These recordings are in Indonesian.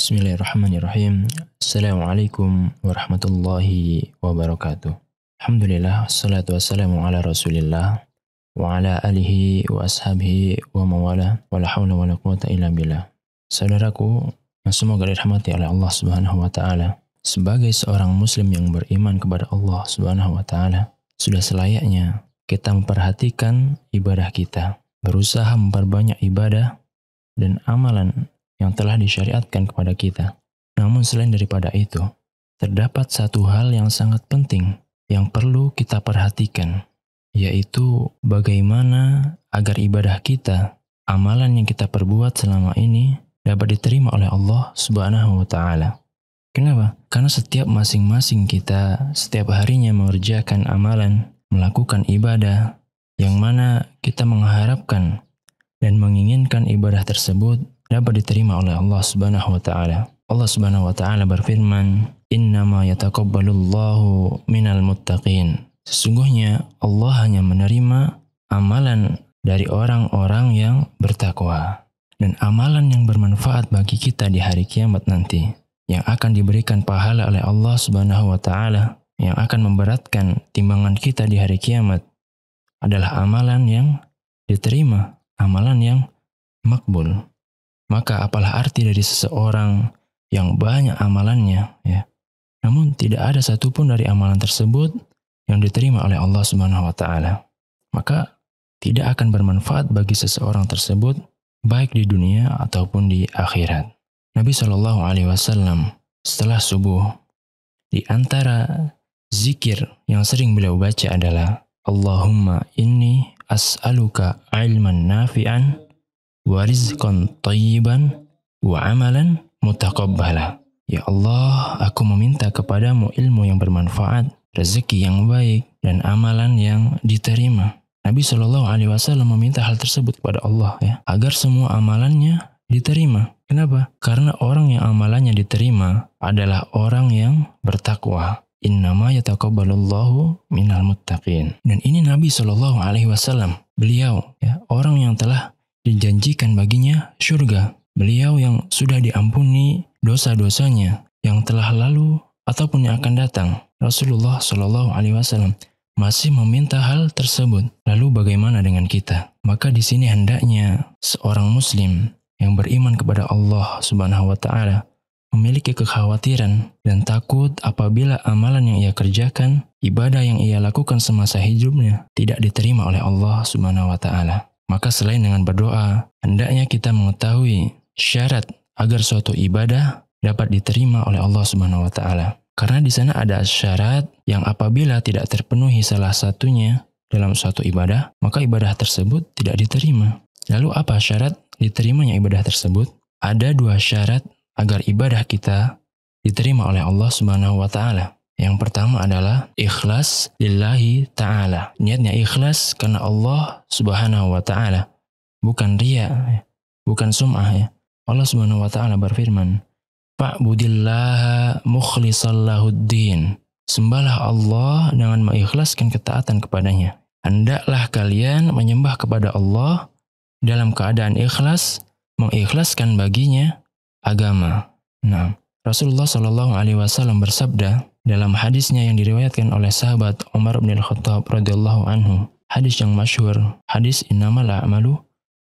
Bismillahirrahmanirrahim. Assalamualaikum warahmatullahi wabarakatuh. Alhamdulillah, wassalatu wassalamu ala rasulillah wa ala alihi wa ashabihi wa mawala wa la hawla wa la quwata illa billah. Saudaraku yang semoga dirahmati oleh Allah Subhanahu wa taala, sebagai seorang muslim yang beriman kepada Allah Subhanahu wa taala, sudah selayaknya kita memperhatikan ibadah kita, berusaha memperbanyak ibadah dan amalan yang telah disyariatkan kepada kita. Namun selain daripada itu, terdapat satu hal yang sangat penting yang perlu kita perhatikan, yaitu bagaimana agar ibadah kita, amalan yang kita perbuat selama ini dapat diterima oleh Allah Subhanahu wa taala. Kenapa? Karena setiap masing-masing kita setiap harinya mengerjakan amalan, melakukan ibadah yang mana kita mengharapkan dan menginginkan ibadah tersebut dapat diterima oleh Allah Subhanahu wa taala. Allah Subhanahu wa taala berfirman, "Innama yataqabbalullahu minal muttaqin." Sesungguhnya Allah hanya menerima amalan dari orang-orang yang bertakwa dan amalan yang bermanfaat bagi kita di hari kiamat nanti, yang akan diberikan pahala oleh Allah Subhanahu wa taala, yang akan memberatkan timbangan kita di hari kiamat, adalah amalan yang diterima, amalan yang makbul. Maka apalah arti dari seseorang yang banyak amalannya, ya, namun tidak ada satupun dari amalan tersebut yang diterima oleh Allah Subhanahu wa taala. Maka tidak akan bermanfaat bagi seseorang tersebut baik di dunia ataupun di akhirat. Nabi Shallallahu alaihi wasallam setelah subuh, di antara zikir yang sering beliau baca adalah Allahumma inni as'aluka ilman nafi'an wa rizqan thayyiban wa amalan mutaqabbala. Ya Allah, aku meminta kepadamu ilmu yang bermanfaat, rezeki yang baik, dan amalan yang diterima. Nabi Shallallahu alaihi wasallam meminta hal tersebut kepada Allah, ya, agar semua amalannya diterima. Kenapa? Karena orang yang amalannya diterima adalah orang yang bertakwa. Innama yataqabbalullahu minal muttaqin. Dan ini Nabi Shallallahu alaihi wasallam, beliau, ya, orang yang telah dijanjikan baginya surga. Beliau yang sudah diampuni dosa-dosanya yang telah lalu ataupun yang akan datang. Rasulullah Shallallahu alaihi wasallam masih meminta hal tersebut. Lalu bagaimana dengan kita? Maka di sini hendaknya seorang muslim yang beriman kepada Allah Subhanahu wa taala memiliki kekhawatiran dan takut apabila amalan yang ia kerjakan, ibadah yang ia lakukan semasa hidupnya tidak diterima oleh Allah Subhanahu wa taala. Maka selain dengan berdoa, hendaknya kita mengetahui syarat agar suatu ibadah dapat diterima oleh Allah Subhanahu wa taala. Karena di sana ada syarat yang apabila tidak terpenuhi salah satunya dalam suatu ibadah, maka ibadah tersebut tidak diterima. Lalu apa syarat diterimanya ibadah tersebut? Ada dua syarat agar ibadah kita diterima oleh Allah Subhanahu wa taala. Yang pertama adalah ikhlas lillahi ta'ala. Niatnya ikhlas karena Allah Subhanahu wa ta'ala. Bukan riya, bukan sum'ah, ya. Allah Subhanahu wa ta'ala berfirman, "Fa'budillaha mukhlishan lahuddin." Sembahlah Allah dengan mengikhlaskan ketaatan kepadanya. Hendaklah kalian menyembah kepada Allah dalam keadaan ikhlas, mengikhlaskan baginya agama. Nah, Rasulullah Shallallahu alaihi wasallam bersabda dalam hadisnya yang diriwayatkan oleh sahabat Umar bin Khattab radhiyallahu anhu, hadis yang masyhur, hadis innamal a'malu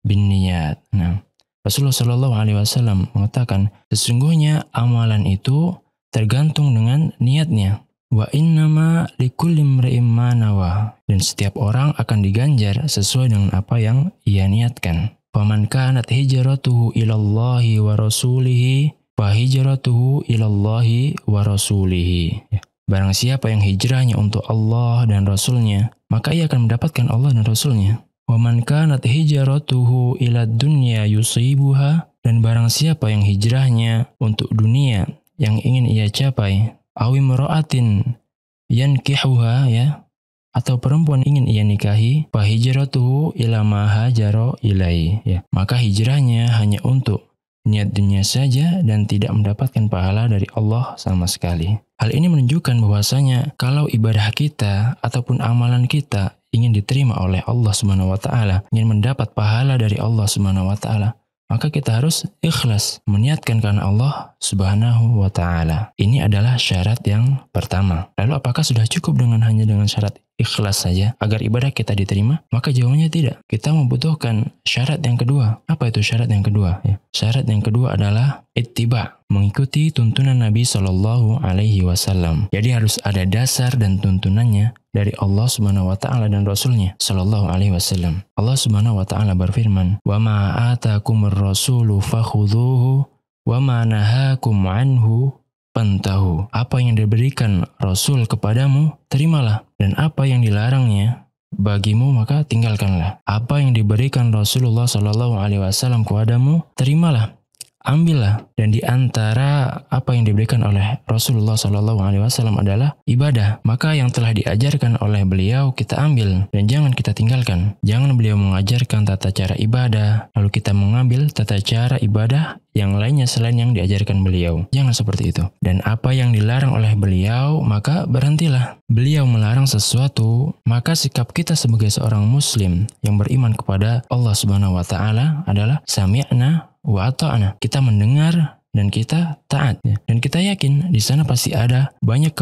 binniyat. Nah, Rasulullah Shallallahu alaihi wasallam mengatakan, sesungguhnya amalan itu tergantung dengan niatnya. Wa innama likulli imri'in ma nawa. Dan setiap orang akan diganjar sesuai dengan apa yang ia niatkan. Faman kanat hijratuhu ilallahi wa rasulihi fa hijratuhu ilallahi wa rasulihi. Barang siapa yang hijrahnya untuk Allah dan Rasulnya, maka ia akan mendapatkan Allah dan Rasulnya. Wa man kanat hijratuhu ilad dunya yusibuha. Dan barang siapa yang hijrahnya untuk dunia yang ingin ia capai, awi imra'atin yankihuha, ya, atau perempuan ingin ia nikahi, fa hijratuhu ila ma hajara ilai, ya. Maka hijrahnya hanya untuk niat dunia saja dan tidak mendapatkan pahala dari Allah sama sekali. Hal ini menunjukkan bahwasanya kalau ibadah kita ataupun amalan kita ingin diterima oleh Allah Subhanahu wa taala, ingin mendapat pahala dari Allah Subhanahu wa taala, maka kita harus ikhlas, meniatkan karena Allah Subhanahu wa Ta'ala. Ini adalah syarat yang pertama. Lalu apakah sudah cukup hanya dengan syarat ikhlas saja agar ibadah kita diterima? Maka jawabannya tidak. Kita membutuhkan syarat yang kedua. Apa itu syarat yang kedua? Syarat yang kedua adalah ittiba, mengikuti tuntunan Nabi Shallallahu Alaihi Wasallam. Jadi harus ada dasar dan tuntunannya dari Allah Subhanahu wa Ta'ala dan Rasulnya Shallallahu Alaihi Wasallam. Allah Subhanahu wa Ta'ala berfirman, "Wa ma atakumur rasulu fakhudhuhu wa ma nahakum anhu pantahu." Apa yang diberikan Rasul kepadamu, terimalah, dan apa yang dilarangnya bagimu maka tinggalkanlah. Apa yang diberikan Rasulullah Shallallahu Alaihi Wasallam kepadamu, terimalah, ambillah. Dan di antara apa yang diberikan oleh Rasulullah Shallallahu Alaihi Wasallam adalah ibadah. Maka yang telah diajarkan oleh beliau kita ambil dan jangan kita tinggalkan. Jangan beliau mengajarkan tata cara ibadah, lalu kita mengambil tata cara ibadah yang lainnya selain yang diajarkan beliau. Jangan seperti itu. Dan apa yang dilarang oleh beliau, maka berhentilah. Beliau melarang sesuatu, maka sikap kita sebagai seorang muslim yang beriman kepada Allah Subhanahu wa Ta'ala adalah sami'na wa ata'na. Kita mendengar dan kita taat, ya. Dan kita yakin di sana pasti ada banyak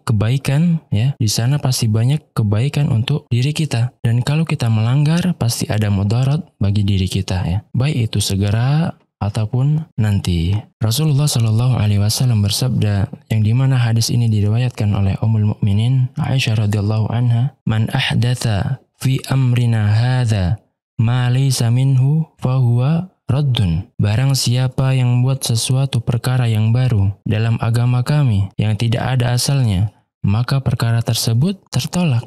kebaikan, ya. Di sana pasti banyak kebaikan untuk diri kita. Dan kalau kita melanggar pasti ada mudarat bagi diri kita, ya. Baik itu segera ataupun nanti. Rasulullah Shallallahu Alaihi Wasallam bersabda, yang dimana hadis ini diriwayatkan oleh Ummul Mukminin Aisyah radhiyallahu anha, "Man ahdatha fi amrina hadza ma laysa minhu fahuwa raddun." Barang siapa yang membuat sesuatu perkara yang baru dalam agama kami yang tidak ada asalnya, maka perkara tersebut tertolak.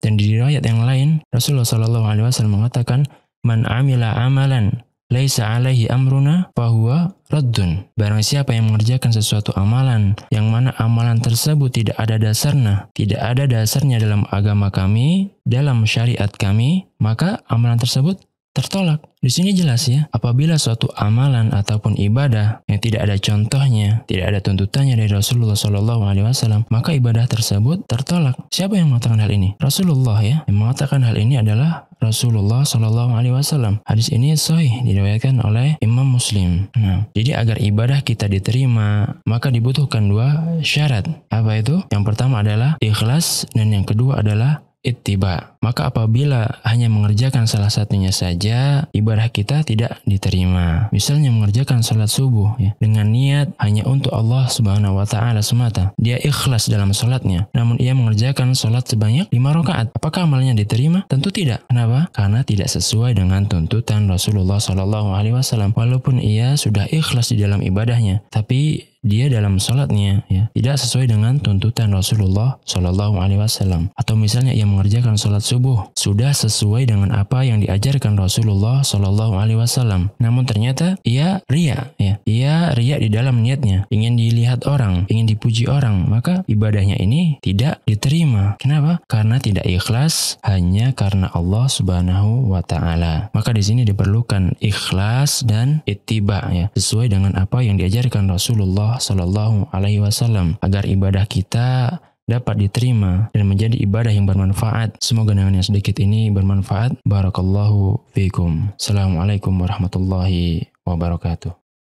Dan di riwayat yang lain, Rasulullah Shallallahu Alaihi Wasallam mengatakan, "Man amila amalan laisa alaihi amruna fahuwa raddun." Barang siapa yang mengerjakan sesuatu amalan yang mana amalan tersebut tidak ada dasarnya dalam agama kami, dalam syariat kami, maka amalan tersebut tertolak. Di sini jelas, ya, apabila suatu amalan ataupun ibadah yang tidak ada contohnya, tidak ada tuntutannya dari Rasulullah Shallallahu Alaihi Wasallam, maka ibadah tersebut tertolak. Siapa yang mengatakan hal ini? Rasulullah, ya. Yang mengatakan hal ini adalah Rasulullah Shallallahu Alaihi Wasallam. Hadis ini sahih, diriwayatkan oleh Imam Muslim. Nah, jadi agar ibadah kita diterima, maka dibutuhkan dua syarat. Apa itu? Yang pertama adalah ikhlas, dan yang kedua adalah ittiba. Maka apabila hanya mengerjakan salah satunya saja, ibadah kita tidak diterima. Misalnya mengerjakan salat subuh, ya, dengan niat hanya untuk Allah Subhanahu wa Ta'ala semata. Dia ikhlas dalam salatnya, namun ia mengerjakan salat sebanyak 5 rakaat. Apakah amalnya diterima? Tentu tidak. Kenapa? Karena tidak sesuai dengan tuntutan Rasulullah Shallallahu Alaihi Wasallam. Walaupun ia sudah ikhlas di dalam ibadahnya, tapi dia dalam salatnya, ya, tidak sesuai dengan tuntutan Rasulullah Shallallahu Alaihi Wasallam. Atau misalnya ia mengerjakan salat subuh sudah sesuai dengan apa yang diajarkan Rasulullah Shallallahu Alaihi Wasallam, namun ternyata ia riya, ya, ia riya di dalam niatnya, ingin dilihat orang, ingin dipuji orang, maka ibadahnya ini tidak diterima. Kenapa? Karena tidak ikhlas hanya karena Allah Subhanahu wa Ta'ala. Maka di sini diperlukan ikhlas dan ittiba, ya, sesuai dengan apa yang diajarkan Rasulullah Shallallahu Alaihi Wasallam, agar ibadah kita dapat diterima dan menjadi ibadah yang bermanfaat. Semoga dengan yang sedikit ini bermanfaat. Barakallahu fiikum. Assalamualaikum warahmatullahi wabarakatuh.